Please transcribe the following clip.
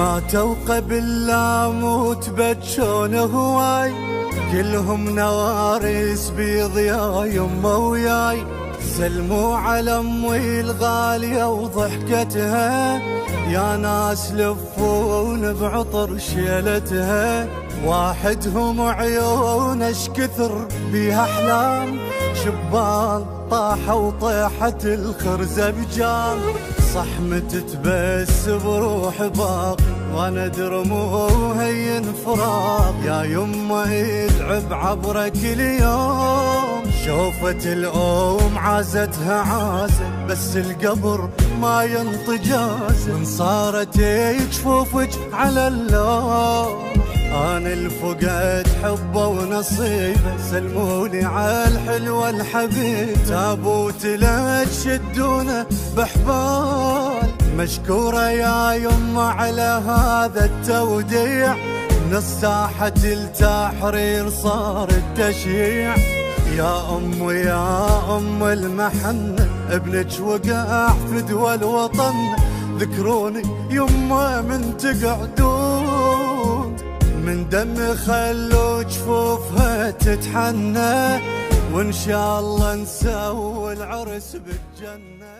ماتوا قبل لا موت بجون هواي، كلهم نوارس بيض يا يمه وياي. سلموا على امي الغالية وضحكتها، يا ناس لفون بعطر شيلتها. واحدهم عيون اش كثر بيها احلام، شبان طاحوا وطيحت الخرزة بجام. صح متت بس بروح باقي، وانا درمو هين فراق. يا يمه يلعب عبرك اليوم، شوفت الأم عازتها عازة، بس القبر ما ينطجاز. من صارت جفوفك على اللوح، أنا الفقد حبه ونصيبه. سلموني على الحلوة الحبيب، تابوت لا تشدونه بحبال. مشكورة يا يمه على هذا التوديع، من الساحة التحرير صار التشييع. يا أم يا أم المحنة، ابنك وقع في دول وطن. ذكروني يمه من تقعدون، من دم خلوا جفوفها تتحنى. وإن شاء الله نسوي العرس بالجنة.